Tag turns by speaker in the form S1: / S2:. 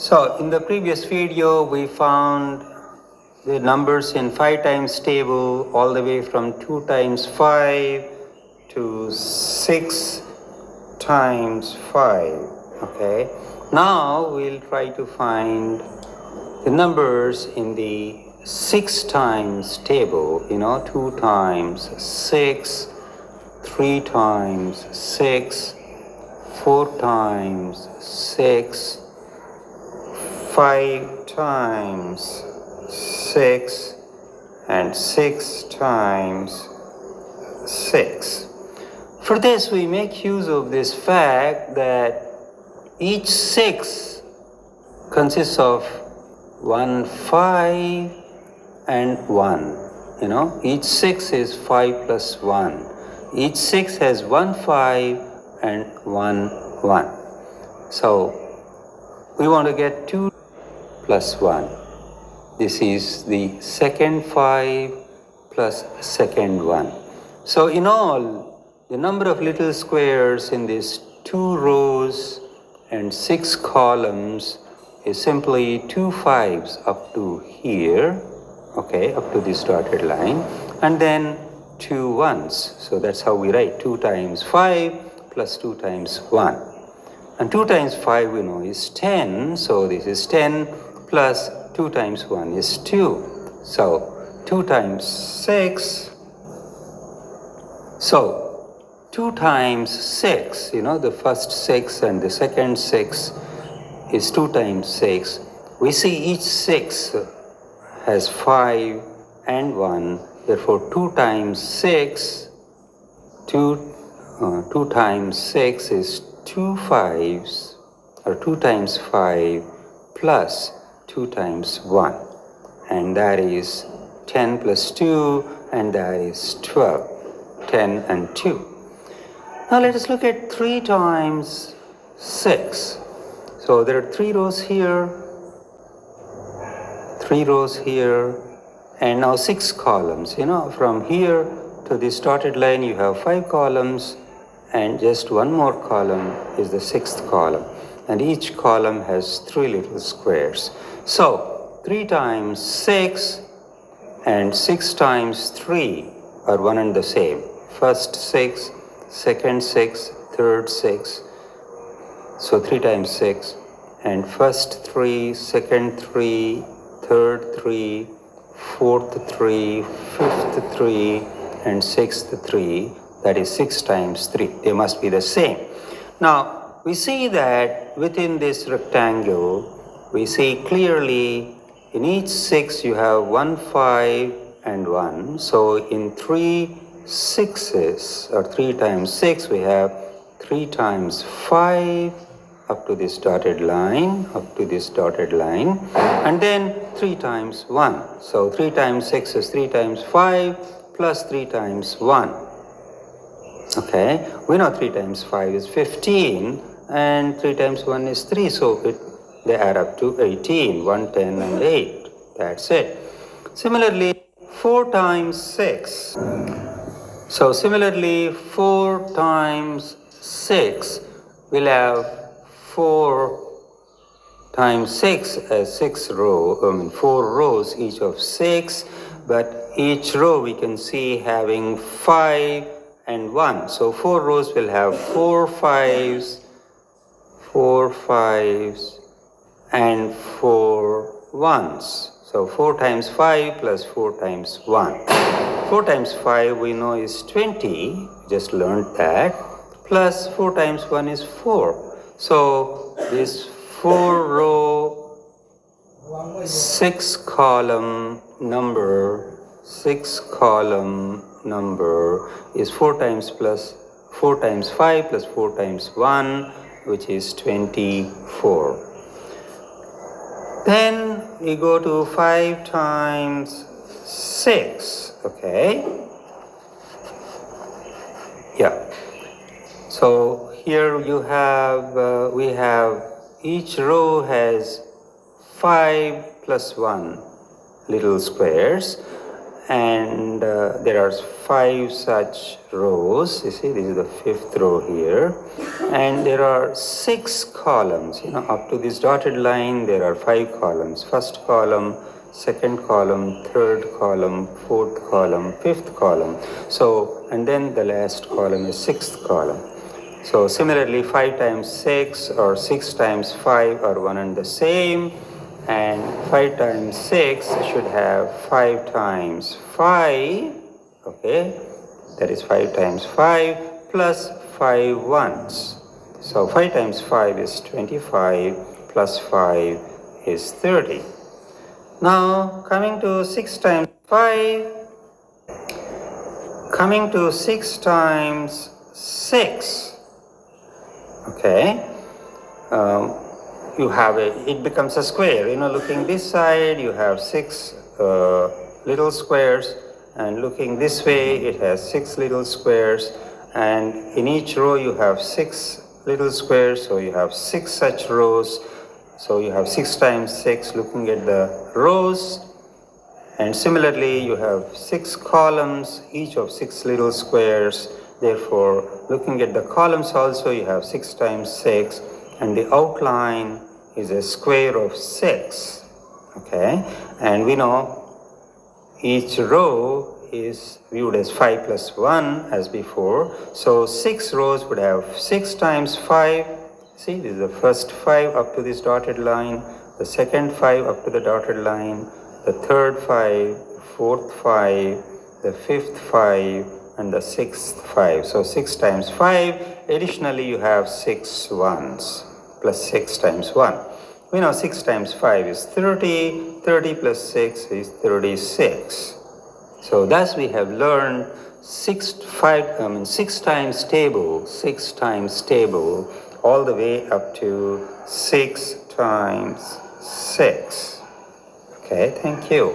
S1: So in the previous video, we found the numbers in 5 times table all the way from 2 times 5 to 6 times 5. Okay. Now we'll try to find the numbers in the 6 times table, 2 times 6, 3 times 6, 4 times 6, 5 times 6, and 6 times 6. For this, we make use of this fact that each 6 consists of 1 5 and 1. Each 6 is 5 plus 1. Each 6 has 1 5 and 1 1. So we want to get 2 plus 1. This is the second 5 plus second 1. So in all, the number of little squares in these 2 rows and 6 columns is simply 2 5s up to here, okay, up to this dotted line, and then 2 1s. So that's how we write 2 times 5 plus 2 times 1. And 2 times 5 we know is 10, so this is 10 plus 2 times 1 is 2. So 2 times 6, so 2 times 6, the first 6 and the second 6 is 2 times 6. We see each 6 has 5 and 1, therefore 2 times 6, 2 times 6 is 2 5s, or 2 times 5 plus 2 times 1, and that is 10 plus 2, and that is 12, 10 and 2. Now let us look at 3 times 6. So there are 3 rows here, 3 rows here, and now 6 columns. From here to this dotted line you have 5 columns, and just one more column is the 6th column. And each column has 3 little squares. So 3 times 6 and 6 times 3 are one and the same. First 6, second 6, third 6. So 3 times 6, and first 3, second 3, third 3, fourth 3, fifth 3, and sixth 3. That is 6 times 3. They must be the same. Now, we see that within this rectangle, we see clearly in each 6 you have 1 5 and 1. So in 3 6s, or 3 times 6, we have 3 times 5 up to this dotted line, and then 3 times 1. So 3 times 6 is 3 times 5 plus 3 times 1. Okay, we know 3 times 5 is 15, and 3 times 1 is 3, so they add up to 18, 1, 10, and 8. That's it. Similarly, 4 times 6. So similarly, 4 times 6 will have 4 times 6 as 4 rows, each of 6, but each row we can see having 5 and 1. So 4 rows will have 4 5s, and 4 1s. So 4 times 5 plus 4 times 1. 4 times 5 we know is 20, just learned that, plus 4 times 1 is 4. So this 4 row, 6 column number is 4 times 5 plus 4 times 1, which is 24. Then we go to 5 times 6, okay? Yeah. So here you have, we have, each row has 5 plus 1 little squares, and there are 5 such rows. You see, this is the 5th row here. And there are 6 columns. Up to this dotted line, there are 5 columns. First column, second column, third column, fourth column, fifth column. So, and then the last column is 6th column. So similarly, 5 times 6 or 6 times 5 are one and the same. And 5 times 6 should have 5 times 5, okay, that is 5 times 5 plus 5 ones. So 5 times 5 is 25 plus 5 is 30. Now coming to 6 times 5, coming to 6 times 6, okay. You have it becomes a square. Looking this side, you have 6 little squares, and looking this way, it has 6 little squares, and in each row you have 6 little squares, so you have 6 such rows. So you have 6 times 6 looking at the rows, and similarly you have 6 columns, each of 6 little squares. Therefore, looking at the columns also, you have 6 times 6, and the outline is a square of 6, okay? And we know each row is viewed as 5 plus 1 as before. So 6 rows would have 6 times 5. See, this is the first 5 up to this dotted line, the second 5 up to the dotted line, the third 5, fourth 5, the fifth 5, and the 6th 5. So 6 times 5, additionally you have 6 ones, plus 6 times 1. We know 6 times 5 is 30, 30 plus 6 is 36. So thus we have learned 6 times table, all the way up to 6 times 6. Okay, thank you.